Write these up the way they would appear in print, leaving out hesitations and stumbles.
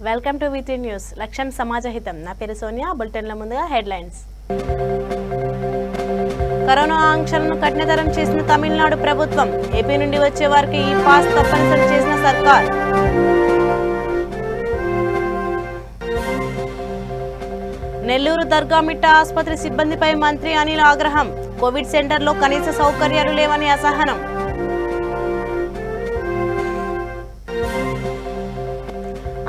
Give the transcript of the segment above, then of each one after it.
Welcome to వీటీ news. లక్ష్యం సమాజహితం. నా పేరు సోనియా. బులెటిన్ల ముందుగా హెడ్లైన్స్. కరోనా ఆంక్షలను కఠినతరం చేసిన తమిళనాడు ప్రభుత్వం. ఏపీ నుండి వచ్చే వారికి ఈ పాస్ తప్పనిసరి చేసిన సర్కార్. నెల్లూరు దర్గామిట్ట ఆసుపత్రి సిబ్బందిపై మంత్రి అనిల్ ఆగ్రహం. కోవిడ్ సెంటర్లో కనీస సౌకర్యాలు లేవని అసహనం.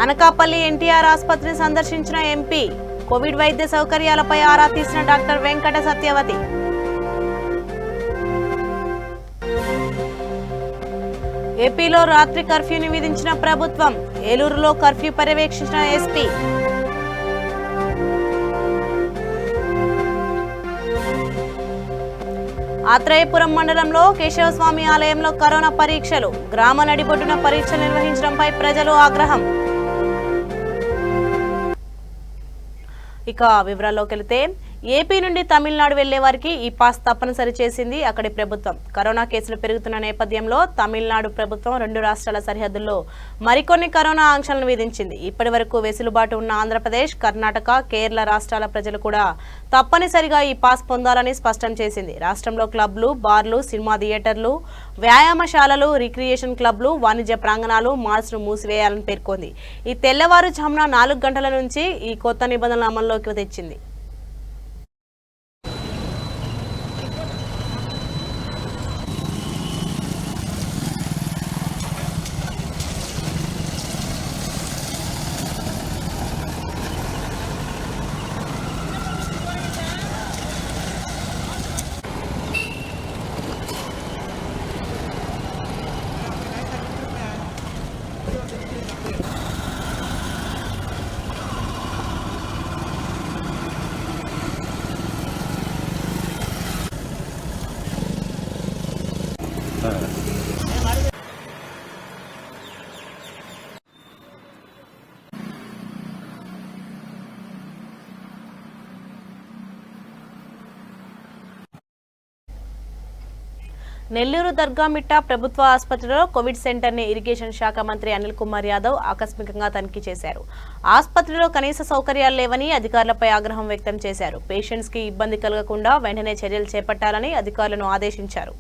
అనకాపల్లి ఎన్టీఆర్ ఆసుపత్రిని సందర్శించిన ఎంపీ. కోవిడ్ వైద్య సౌకర్యాలపై ఆరా తీసిన డాక్టర్ వెంకట సత్యవతి. ఏపీలో రాత్రి కర్ఫ్యూని విధించిన ప్రభుత్వం. ఏలూరులో కర్ఫ్యూ పర్యవేక్షించిన ఎస్పీ. ఆత్రేయపురం మండలంలో కేశవస్వామి ఆలయంలో కరోనా పరీక్షలు. గ్రామ నడిబొడ్డున పరీక్షలు నిర్వహించడంపై ప్రజలు ఆగ్రహం. ఇక వివరాల్లోకి వెళితే ఏపీ నుండి తమిళనాడు వెళ్లే వారికి ఈ పాస్ తప్పనిసరి చేసింది అక్కడి ప్రభుత్వం. కరోనా కేసులు పెరుగుతున్న నేపథ్యంలో తమిళనాడు ప్రభుత్వం 2 రాష్ట్రాల సరిహద్దుల్లో మరికొన్ని కరోనా ఆంక్షలను విధించింది. ఇప్పటి వరకు వెసులుబాటు ఉన్న ఆంధ్రప్రదేశ్, కర్ణాటక, కేరళ రాష్ట్రాల ప్రజలు కూడా తప్పనిసరిగా ఈ పాస్ పొందాలని స్పష్టం చేసింది. రాష్ట్రంలో క్లబ్లు, బార్లు, సినిమా థియేటర్లు, వ్యాయామశాలలు, రిక్రియేషన్ క్లబ్లు, వాణిజ్య ప్రాంగణాలు, మాల్స్ను మూసివేయాలని పేర్కొంది. ఈ తెల్లవారుజామున 4 గంటల నుంచి ఈ కొత్త నిబంధనలు అమల్లోకి తెచ్చింది. నెల్లూరు దర్గామిట్ట ప్రభుత్వ ఆసుపత్రిలో కోవిడ్ సెంటర్ని ఇరిగేషన్ శాఖ మంత్రి అనిల్ కుమార్ యాదవ్ ఆకస్మికంగా తనిఖీ చేశారు. ఆసుపత్రిలో కనీస సౌకర్యాలు లేవని అధికారులపై ఆగ్రహం వ్యక్తం చేశారు. పేషెంట్స్ కి ఇబ్బంది కలగకుండా వెంటనే చర్యలు చేపట్టాలని అధికారులను ఆదేశించారు.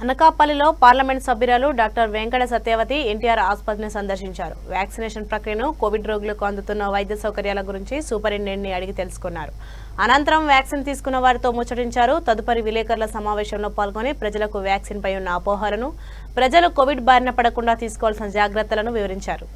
అనకాపల్లిలో పార్లమెంట్ సభ్యురాలు డాక్టర్ వెంకట సత్యవతి ఎన్టీఆర్ ఆసుపత్రిని సందర్శించారు. వ్యాక్సినేషన్ ప్రక్రియను, కోవిడ్ రోగులకు అందుతున్న వైద్య సౌకర్యాల గురించి సూపరింటెండెంట్ని అడిగి తెలుసుకున్నారు. అనంతరం వ్యాక్సిన్ తీసుకున్న వారితో ముచ్చటించారు. తదుపరి విలేకరుల సమావేశంలో పాల్గొని ప్రజలకు వ్యాక్సిన్ పై ఉన్న అపోహలను, ప్రజలు కోవిడ్ బారిన పడకుండా తీసుకోవాల్సిన జాగ్రత్తలను వివరించారు.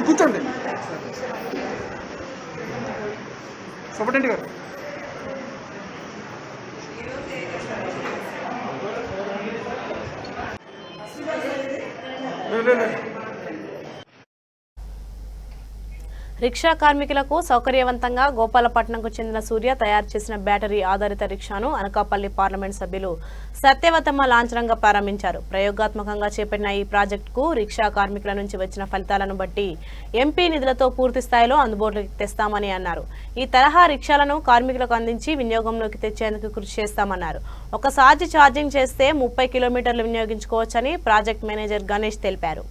కూర్చోండి సూపరింటెండెంట్ గారు. రిక్షా కార్మికులకు సౌకర్యవంతంగా గోపాలపట్నంకు చెందిన సూర్య తయారు చేసిన బ్యాటరీ ఆధారిత రిక్షాను అనకాపల్లి పార్లమెంట్ సభ్యులు సత్యవతమ్మ లాంఛనంగా ప్రారంభించారు. ప్రయోగాత్మకంగా చేపట్టిన ఈ ప్రాజెక్టుకు రిక్షా కార్మికుల నుంచి వచ్చిన ఫలితాలను బట్టి ఎంపీ నిధులతో పూర్తి స్థాయిలో అందుబాటులోకి తెస్తామని అన్నారు. ఈ తరహా రిక్షాలను కార్మికులకు అందించి వినియోగంలోకి తెచ్చేందుకు కృషి చేస్తామన్నారు. ఒకసారి ఛార్జింగ్ చేస్తే 30 కిలోమీటర్లు వినియోగించుకోవచ్చని ప్రాజెక్ట్ మేనేజర్ గణేష్ తెలిపారు.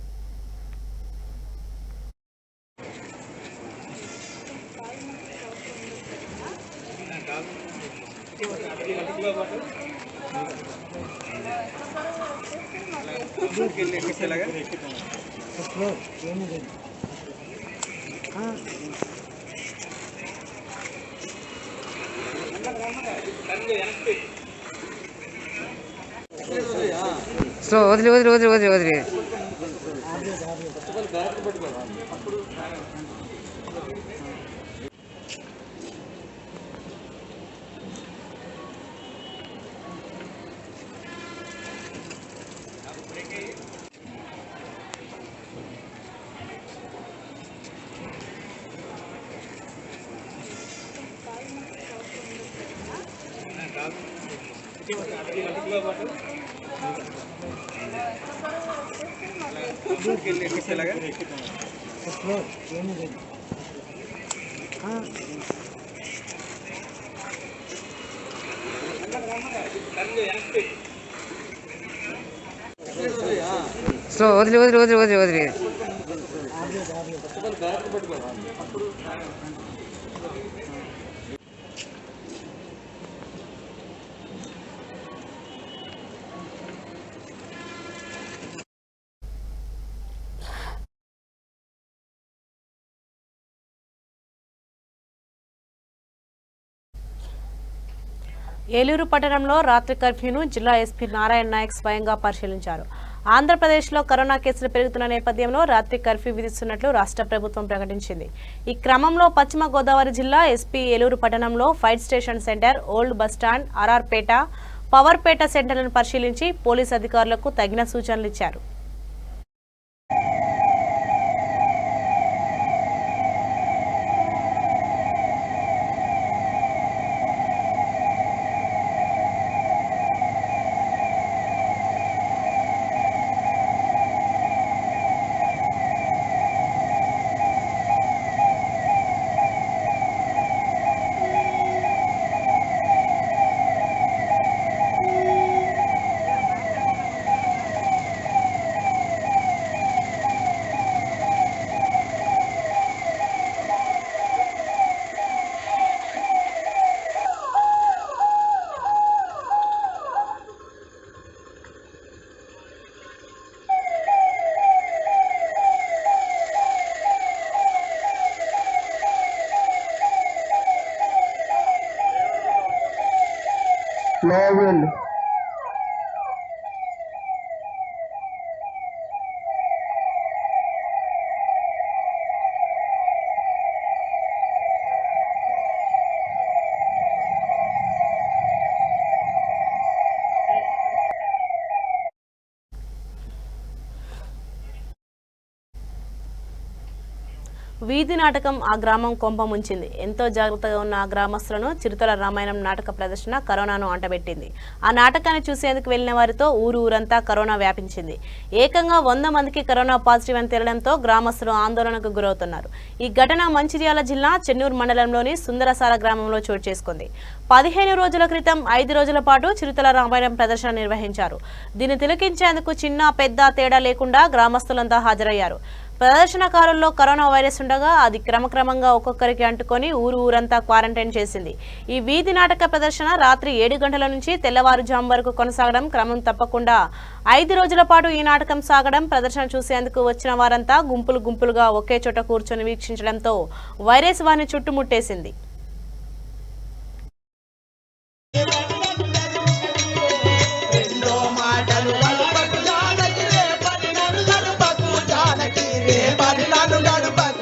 సో వదిలి వదిలి వదిలి వదిలి వదిలి సో వదిలి వదిలి వదిలి వదిలి వదిలి ఏలూరు పట్టణంలో రాత్రి కర్ఫ్యూను జిల్లా ఎస్పీ నారాయణ నాయక్ స్వయంగా పరిశీలించారు. ఆంధ్రప్రదేశ్లో కరోనా కేసులు పెరుగుతున్న నేపథ్యంలో రాత్రి కర్ఫ్యూ విధిస్తున్నట్లు రాష్ట్ర ప్రభుత్వం ప్రకటించింది. ఈ క్రమంలో పశ్చిమ గోదావరి జిల్లా ఎస్పీ ఏలూరు పట్టణంలో fire station centre, old bus stand, RRPeta, Powerpeta సెంటర్లను పరిశీలించి పోలీసు అధికారులకు తగిన సూచనలు ఇచ్చారు. level వీధి నాటకం ఆ గ్రామం కొంప ముంచింది. ఎంతో జాగ్రత్తగా ఉన్న ఆ గ్రామస్తులను చిరుతల రామాయణం నాటక ప్రదర్శన కరోనాను అంటబెట్టింది. ఆ నాటకాన్ని చూసేందుకు వెళ్లిన వారితో ఊరంతా కరోనా వ్యాపించింది. ఏకంగా 100 మందికి కరోనా పాజిటివ్ అని తేలడంతో గ్రామస్తులు ఆందోళనకు గురవుతున్నారు. ఈ ఘటన మంచిర్యాల జిల్లా చెన్నూరు మండలంలోని సుందరసాల గ్రామంలో చోటు చేసుకుంది. 15 రోజుల క్రితం 5 రోజుల పాటు చిరుతల రామాయణం ప్రదర్శన నిర్వహించారు. దీన్ని తిలకించేందుకు చిన్న పెద్ద తేడా లేకుండా గ్రామస్తులంతా హాజరయ్యారు. ప్రదర్శనకారుల్లో కరోనా వైరస్ ఉండగా అది క్రమక్రమంగా ఒక్కొక్కరికి అంటుకొని ఊరంతా క్వారంటైన్ చేసింది. ఈ వీధి నాటక ప్రదర్శన రాత్రి 7 గంటల నుంచి తెల్లవారుజాము వరకు కొనసాగడం, క్రమం తప్పకుండా 5 రోజుల పాటు ఈ నాటకం సాగడం, ప్రదర్శన చూసేందుకు వచ్చిన వారంతా గుంపులుగా ఒకే చోట కూర్చొని వీక్షించడంతో వైరస్ వారిని చుట్టుముట్టేసింది. Gadu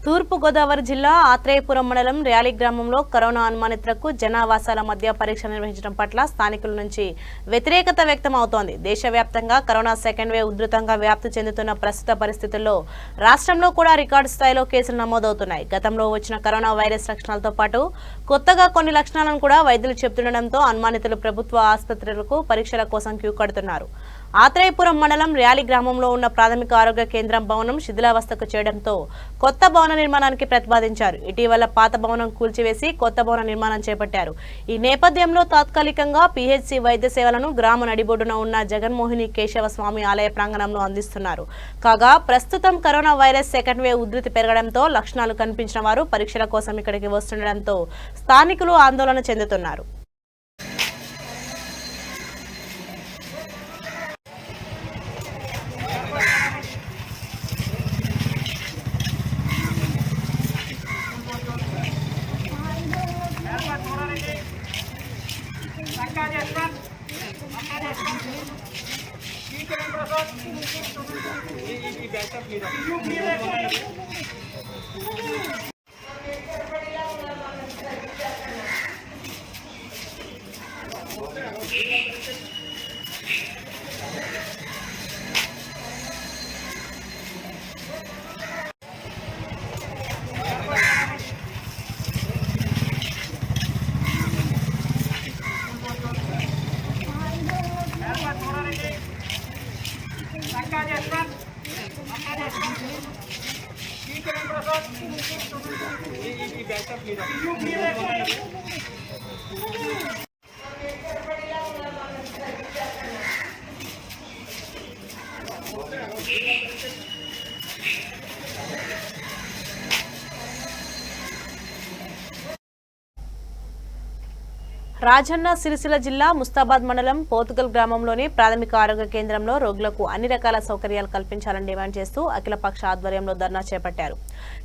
తూర్పుగోదావరి జిల్లా ఆత్రేయపురం మండలం ర్యాలీ గ్రామంలో కరోనా అనుమానితులకు జనావాసాల మధ్య పరీక్ష నిర్వహించడం పట్ల స్థానికుల నుంచి వ్యతిరేకత వ్యక్తం అవుతోంది. దేశవ్యాప్తంగా కరోనా సెకండ్ వేవ్ ఉధృతంగా వ్యాప్తి చెందుతున్న ప్రస్తుత పరిస్థితుల్లో రాష్ట్రంలో కూడా రికార్డు స్థాయిలో కేసులు నమోదవుతున్నాయి. గతంలో వచ్చిన కరోనా వైరస్ లక్షణాలతో పాటు కొత్తగా కొన్ని లక్షణాలను కూడా వైద్యులు చెబుతుండటంతో అనుమానితులు ప్రభుత్వ ఆసుపత్రులకు పరీక్షల కోసం క్యూ కడుతున్నారు. ఆత్రేయపురం మండలం ర్యాలీ గ్రామంలో ఉన్న ప్రాథమిక ఆరోగ్య కేంద్రం భవనం శిథిలావస్థకు చేయడంతో కొత్త భవన నిర్మాణానికి ప్రతిపాదించారు. ఇటీవల పాత భవనం కూల్చివేసి కొత్త భవన నిర్మాణం చేపట్టారు. ఈ నేపథ్యంలో తాత్కాలికంగా పిహెచ్సి వైద్య సేవలను గ్రామ నడిబొడ్డున ఉన్న జగన్మోహిని కేశవ స్వామి ఆలయ ప్రాంగణంలో అందిస్తున్నారు. కాగా ప్రస్తుతం కరోనా వైరస్ సెకండ్ వేవ్ ఉధృతి పెరగడంతో లక్షణాలు కనిపించిన వారు పరీక్షల కోసం ఇక్కడికి వస్తుండటంతో స్థానికులు ఆందోళన చెందుతున్నారు. రాజన్న సిరిసిల్ల జిల్లా ముస్తాబాద్ మండలం పోతుగల్ గ్రామంలోని ప్రాథమిక ఆరోగ్య కేంద్రంలో రోగులకు అన్ని రకాల సౌకర్యాలు కల్పించాలని డిమాండ్ చేస్తూ అఖిలపక్ష ఆధ్వర్యంలో ధర్నా చేపట్టారు.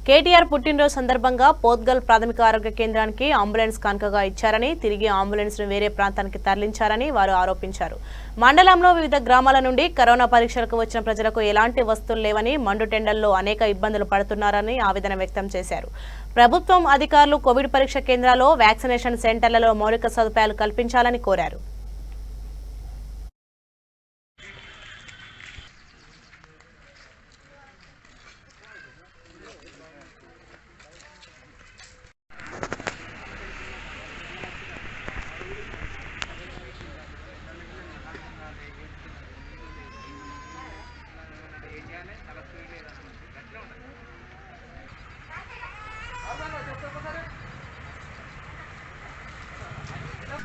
కేటీఆర్ పుట్టినరోజు సందర్భంగా పోతుగల్ ప్రాథమిక ఆరోగ్య కేంద్రానికి అంబులెన్స్ కానుకగా ఇచ్చారని, తిరిగి అంబులెన్స్ ను వేరే ప్రాంతానికి తరలించారని వారు ఆరోపించారు. మండలంలో వివిధ గ్రామాల నుండి కరోనా పరీక్షలకు వచ్చిన ప్రజలకు ఎలాంటి వస్తువులు లేవని, మండు టెండల్లో అనేక ఇబ్బందులు పడుతున్నారని ఆవేదన వ్యక్తం చేశారు. ప్రభుత్వం అధికారులు కోవిడ్ పరీక్ష కేంద్రాల్లో, వ్యాక్సినేషన్ సెంటర్లలో మౌలిక సదుపాయాలు కల్పించాలని కోరారు.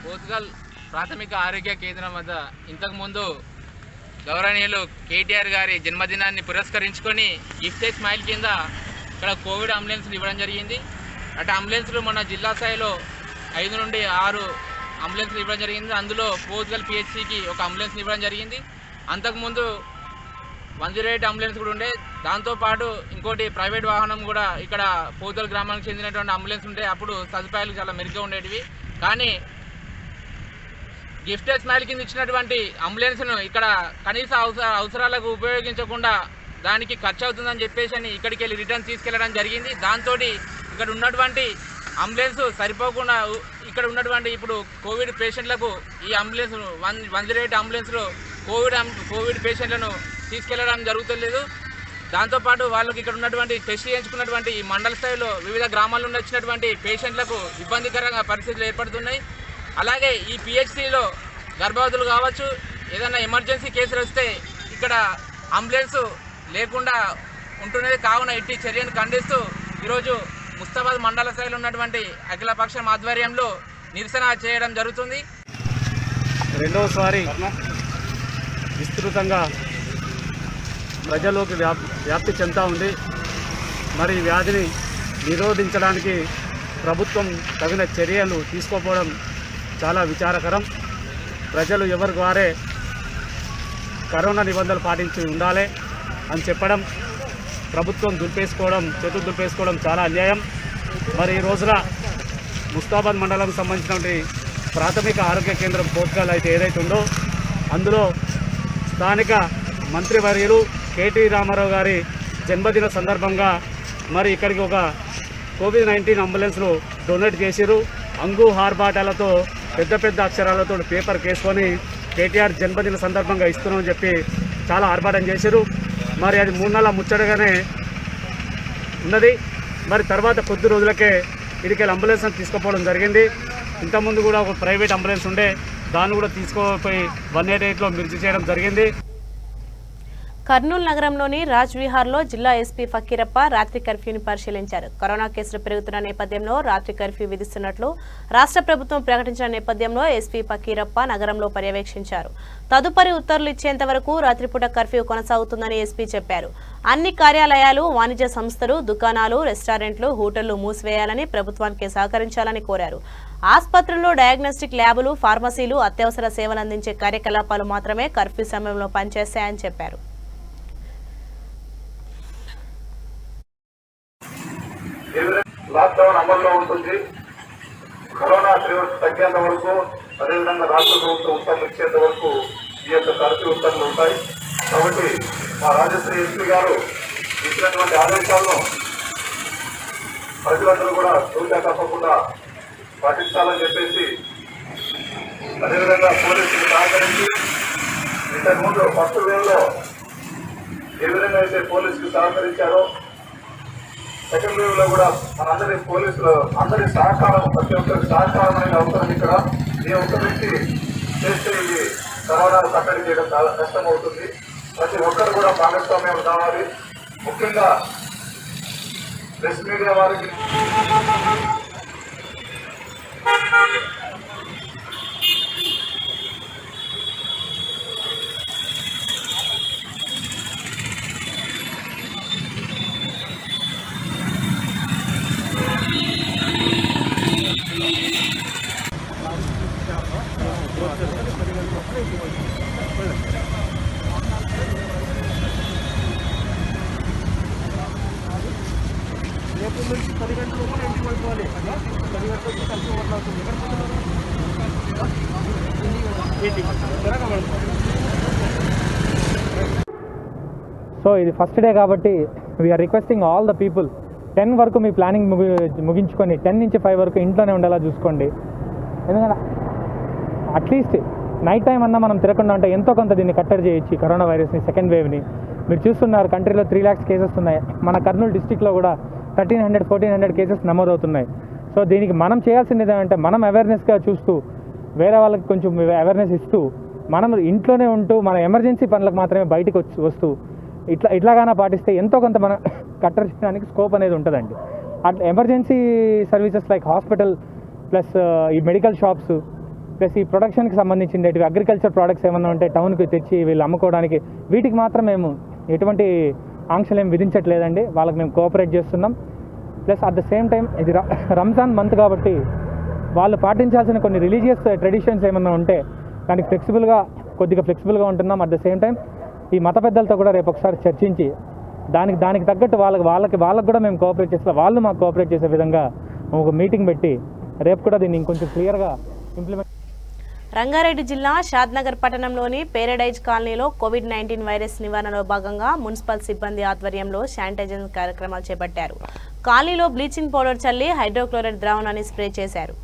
పోతుగల్ ప్రాథమిక ఆరోగ్య కేంద్రం వద్ద ఇంతకుముందు గౌరవనీయులు కేటీఆర్ గారి జన్మదినాన్ని పురస్కరించుకొని గిఫ్ట్ స్మైల్ కింద ఇక్కడ కోవిడ్ అంబులెన్స్లు ఇవ్వడం జరిగింది. అటు అంబులెన్స్లు మన జిల్లా స్థాయిలో 5 నుండి 6 అంబులెన్స్లు ఇవ్వడం జరిగింది. అందులో పోతుగల్ పిహెచ్సికి ఒక అంబులెన్స్ ఇవ్వడం జరిగింది. అంతకుముందు 108 అంబులెన్స్ కూడా ఉండే. దాంతోపాటు ఇంకోటి ప్రైవేట్ వాహనం కూడా ఇక్కడ పోతుగల్ గ్రామానికి చెందినటువంటి అంబులెన్స్ ఉంటే అప్పుడు సదుపాయాలు చాలా మెరుగ్గా ఉండేటివి. కానీ గిఫ్ట్ స్మైల్ కింద ఇచ్చినటువంటి అంబులెన్స్ను ఇక్కడ కనీస అవసరాలకు ఉపయోగించకుండా దానికి ఖర్చు అవుతుందని చెప్పేసి ఇక్కడికి వెళ్ళి రిటర్న్ తీసుకెళ్లడం జరిగింది. దాంతో ఇక్కడ ఉన్నటువంటి అంబులెన్స్ సరిపోకుండా ఇక్కడ ఉన్నటువంటి ఇప్పుడు కోవిడ్ పేషెంట్లకు ఈ అంబులెన్స్ 108 అంబులెన్స్లో కోవిడ్ పేషెంట్లను తీసుకెళ్లడం జరుగుతలేదు. దాంతోపాటు వాళ్ళకి ఇక్కడ ఉన్నటువంటి టెస్ట్ చేయించుకున్నటువంటి ఈ మండల స్థాయిలో వివిధ గ్రామాల నుండి వచ్చినటువంటి పేషెంట్లకు ఇబ్బందికరంగా పరిస్థితులు ఏర్పడుతున్నాయి. అలాగే ఈ పిహెచ్సిలో గర్భవతులు కావచ్చు, ఏదైనా ఎమర్జెన్సీ కేసులు వస్తే ఇక్కడ అంబులెన్స్ లేకుండా ఉంటున్నది. కావున ఇట్టి చర్యను ఖండిస్తూ ఈరోజు ముస్తాబాద్ మండల స్థాయిలో ఉన్నటువంటి అఖిలపక్షం ఆధ్వర్యంలో నిరసన చేయడం జరుగుతుంది. రెండవసారి విస్తృతంగా ప్రజల్లోకి వ్యాప్తి చెందుతూ ఉంది. మరి ఈ వ్యాధిని నిరోధించడానికి ప్రభుత్వం తగిన చర్యలు తీసుకోకపోవడం చాలా విచారకరం. ప్రజలు ఎవరికి వారే కరోనా నిబంధనలు పాటించి ఉండాలి అని చెప్పడం, ప్రభుత్వం చేతులు దులిపేసుకోవడం చాలా అన్యాయం. మరి ఈ రోజున ముస్తాబాద్ మండలం సంబంధించినటువంటి ప్రాథమిక ఆరోగ్య కేంద్రం పోర్టుగల్ అయితే ఏదైతే ఉందో అందులో స్థానిక మంత్రివర్యులు కేటీ రామారావు గారి జన్మదిన సందర్భంగా మరి ఇక్కడికి ఒక కోవిడ్-19 అంబులెన్స్ను డొనేట్ చేసిరు. అంగు హార్బాటాలతో పెద్ద పెద్ద అక్షరాలతో పేపర్ కేసుకొని కేటీఆర్ జన్మదిన సందర్భంగా ఇస్తున్నామని చెప్పి చాలా ఆర్భాటం చేశారు. మరి అది 3 నెలల ముచ్చటగానే ఉన్నది. మరి తర్వాత కొద్ది రోజులకే ఇడికి అంబులెన్స్ తీసుకుపోవడం జరిగింది. ఇంతకుముందు కూడా ఒక ప్రైవేట్ అంబులెన్స్ ఉండే, దాన్ని కూడా తీసుకుపోయి 188లో మిర్చి చేయడం జరిగింది. కర్నూలు నగరంలోని రాజ్ విహార్లో జిల్లా ఎస్పీ ఫకీరప్ప రాత్రి కర్ఫ్యూని పరిశీలించారు. కరోనా కేసులు పెరుగుతున్న నేపథ్యంలో రాత్రి కర్ఫ్యూ విధిస్తున్నట్లు రాష్ట్ర ప్రభుత్వం ప్రకటించిన నేపథ్యంలో ఎస్పీ ఫకీరప్ప నగరంలో పర్యవేక్షించారు. తదుపరి ఉత్తర్వులు ఇచ్చేంత వరకు రాత్రిపూట కర్ఫ్యూ కొనసాగుతుందని ఎస్పీ చెప్పారు. అన్ని కార్యాలయాలు, వాణిజ్య సంస్థలు, దుకాణాలు, రెస్టారెంట్లు, హోటళ్లు మూసివేయాలని ప్రభుత్వానికి సహకరించాలని కోరారు. ఆసుపత్రుల్లో డయాగ్నోస్టిక్ ల్యాబులు, ఫార్మసీలు, అత్యవసర సేవలు అందించే కార్యకలాపాలు మాత్రమే కర్ఫ్యూ సమయంలో పనిచేస్తాయని చెప్పారు. లాక్డౌన్ అమల్లో ఉంటుంది. కరోనా తీవ్రత తగ్గేంత వరకు, అదేవిధంగా రాష్ట్ర ప్రభుత్వం ఉత్తర్వులు ఇచ్చేంత వరకు ఈ యొక్క కర్ఫ్యూ ఉత్తర్వులు ఉంటాయి. కాబట్టి మా రాజశ్రీ ఎస్పీ గారు ఇచ్చినటువంటి ఆదేశాలను ప్రజలందరూ కూడా తూచా తప్పకుండా పాటించాలని చెప్పేసి, అదేవిధంగా పోలీసులు సహకరించి ఇంతకుముందు ఫస్ట్ వేవ్లో ఏ విధంగా అయితే పోలీసులు సహకరించారో సెకండ్ వేవ్ లో కూడా మనందరి పోలీసులు అందరి సహకారం, ప్రతి ఒక్కరికి సహకారం అనేది అవసరం. ఇక్కడ ఈ ఒక్క వ్యక్తి చేస్తే ఇది కరోనాను కట్టడి చేయడం చాలా కష్టం అవుతుంది. ప్రతి ఒక్కరు కూడా భాగస్వామ్యం కావాలి. ముఖ్యంగా ప్రెస్ మీడియా వారికి సో ఇది ఫస్ట్ డే కాబట్టి we are requesting all the people 10 వరకు మీ ప్లానింగ్ ముగించుకొని 10 నుంచి 5 వరకు ఇంట్లోనే ఉండేలా చూసుకోండి. ఎందుకంటే అట్లీస్ట్ నైట్ టైం అన్నా మనం తిరగకుండా ఉంటే ఎంతో కొంత దీన్ని కట్టడి చేయొచ్చు, కరోనా వైరస్ని, సెకండ్ వేవ్ని. మీరు చూస్తున్నారు కంట్రీలో 3 lakhs కేసెస్ ఉన్నాయి. మన కర్నూలు డిస్టిక్లో కూడా 1300-1400 కేసెస్ నమోదవుతున్నాయి. సో దీనికి మనం చేయాల్సింది ఏదంటే, మనం అవేర్నెస్గా చూస్తూ వేరే వాళ్ళకి కొంచెం అవేర్నెస్ ఇస్తూ, మనం ఇంట్లోనే ఉంటూ మన ఎమర్జెన్సీ పనులకు మాత్రమే బయటకు వస్తూ ఇట్లాగానే పాటిస్తే ఎంతో కొంత మనం కట్టడి చేయడానికి స్కోప్ అనేది ఉంటుందండి. అట్లా emergency services like hospital plus ఈ మెడికల్ షాప్స్ ప్లస్ ఈ ప్రొడక్షన్కి సంబంధించినవి అగ్రికల్చర్ ప్రోడక్ట్స్ ఏమన్నా ఉంటే టౌన్కి తెచ్చి వీళ్ళు అమ్ముకోవడానికి, వీటికి మాత్రం మేము ఎటువంటి ఆంక్షలు ఏం విధించట్లేదండి. వాళ్ళకి మేము కోఆపరేట్ చేస్తున్నాం. Plus at the same time ఇది రంజాన్ మంత్ కాబట్టి వాళ్ళు పాటించాల్సిన కొన్ని రిలీజియస్ ట్రెడిషన్స్ ఏమన్నా ఉంటే దానికి కొద్దిగా ఫ్లెక్సిబుల్గా ఉంటున్నాం. అట్ ద సేమ్ టైం ఈ మత పెద్దలతో కూడా రేపు ఒకసారి చర్చించి దానికి తగ్గట్టు వాళ్ళకి కూడా మేము కోఆపరేట్ చేస్తాం, వాళ్ళు మాకు కోఆపరేట్ చేసే విధంగా ఒక మీటింగ్ పెట్టి రేపు కూడా దీన్ని ఇంకొంచెం క్లియర్గా ఇంప్లిమెంట్. రంగారెడ్డి జిల్లా షాద్నగర్ పట్టణంలోని పేరడైజ్ కాలనీలో కోవిడ్-19 వైరస్ నివారణలో భాగంగా మున్సిపల్ సిబ్బంది ఆధ్వర్యంలో శానిటైజేషన్ కార్యక్రమాలు చేపట్టారు. కాలనీలో బ్లీచింగ్ పౌడర్ చల్లి హైడ్రోక్లోరైడ్ ద్రావణాన్ని స్ప్రే చేశారు.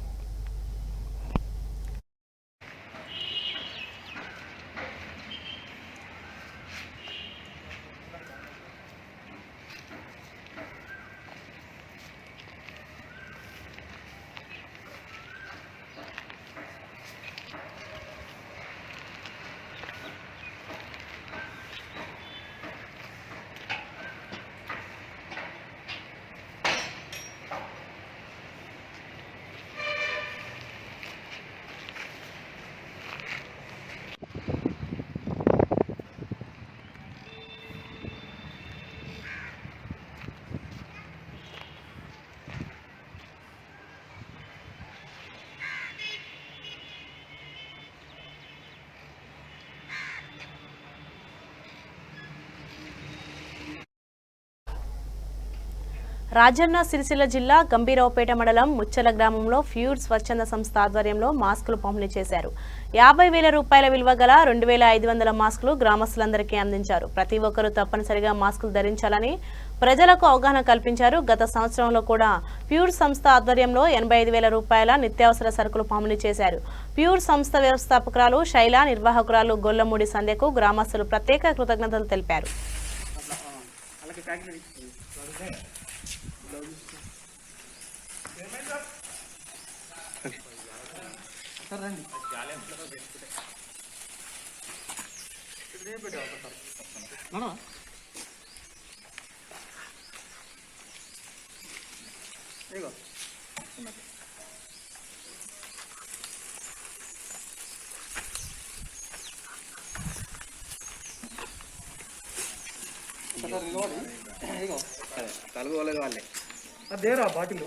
రాజన్న సిరిసిల్ల జిల్లా గంభీరావుపేట మండలం ముచ్చల గ్రామంలో ఫ్యూడ్ స్వచ్ఛంద సంస్థ ఆధ్వర్యంలో మాస్కులు పంపిణీ చేశారు. 50,000 రూపాయల విలువ గల 2,500 మాస్కులు గ్రామస్తులందరికీ అందించారు. ప్రతి ఒక్కరూ తప్పనిసరిగా మాస్కులు ధరించాలని ప్రజలకు అవగాహన కల్పించారు. గత సంవత్సరంలో కూడా ప్యూర్ సంస్థ ఆధ్వర్యంలో 85,000 రూపాయల నిత్యావసర సరుకులు పంపిణీ చేశారు. ప్యూర్ సంస్థ వ్యవస్థాపకురాలు శైల, నిర్వాహకురాలు గొల్లమూడి సంధ్యకు గ్రామస్తులు ప్రత్యేక కృతజ్ఞతలు తెలిపారు. అదేరా బాటిల్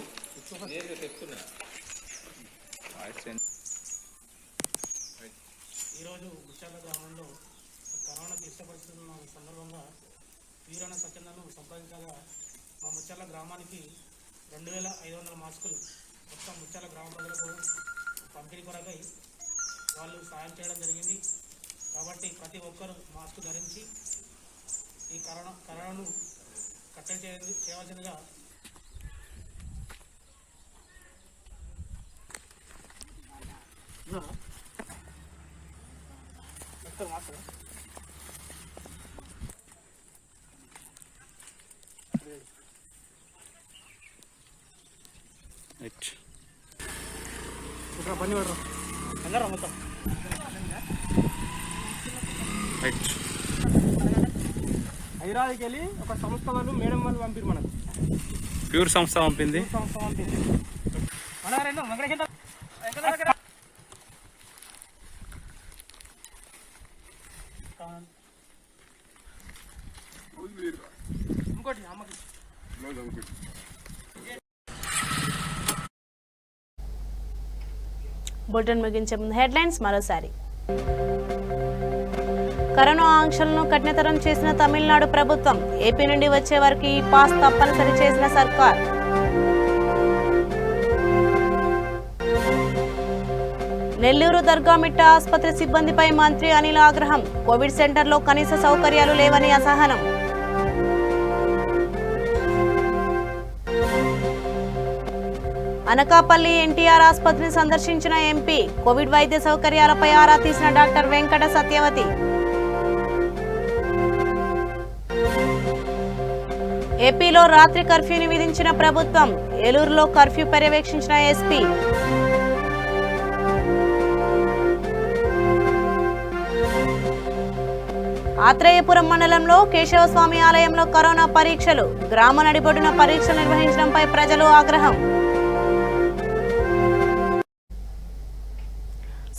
ఈరోజు ముచ్చాల గ్రామంలో కరోనా క్లిష్ట పరిస్థితుల సందర్భంగా వీరణ స్వచ్ఛందను సంపాదించగా మా ముచ్చాల గ్రామానికి 2,500 మాస్కులు మొత్తం ముచ్చాల గ్రామ ప్రజలకు పంపిణీ కొరకై వాళ్ళు సాయం చేయడం జరిగింది. కాబట్టి ప్రతి ఒక్కరూ మాస్క్ ధరించి ఈ కరోనాను కట్టడి చేయవలసిందిగా పని పడరు అందరూ మొత్తం హైదరాబాద్కి వెళ్ళి ఒక సంస్థ వాళ్ళు మేడం వాళ్ళు పంపిరు మనకు ప్యూర్ సంస్థ పంపింది. ఇంకోటి అమ్మకి బులెటిన్ ముగించే ముందు హెడ్లైన్స్ మరోసారి. కరోనా ఆంక్షలను కఠినతరం చేసిన తమిళనాడు ప్రభుత్వం. ఏపీ నుండి వచ్చే వారికి ఈ పాస్ తప్పనిసరి చేసిన సర్కార్. నెల్లూరు దర్గామిట్ట ఆసుపత్రి సిబ్బందిపై మంత్రి అనిల్ ఆగ్రహం. కోవిడ్ సెంటర్లో కనీస సౌకర్యాలు లేవని అసహనం. అనకాపల్లి ఎన్టీఆర్ ఆసుపత్రిని సందర్శించిన ఎంపీ. కోవిడ్ వైద్య సౌకర్యాలపై ఆరా తీసిన డాక్టర్ వెంకట సత్యవతి. ఏపీలో రాత్రి కర్ఫ్యూని విధించిన ప్రభుత్వం. ఏలూరులో కర్ఫ్యూ పర్యవేక్షించిన ఎస్పీ. ఆత్రేయపురం మండలంలో కేశవస్వామి ఆలయంలో కరోనా పరీక్షలు. గ్రామ నడిబొడ్డున పరీక్షలు నిర్వహించడంపై ప్రజలు ఆగ్రహం.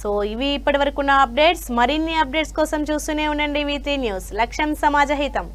సో ఇవి ఇప్పటి వరకున్న అప్డేట్స్. మరిన్ని అప్డేట్స్ కోసం చూస్తూనే ఉండండి V3 న్యూస్. లక్ష్యం సమాజ హితం.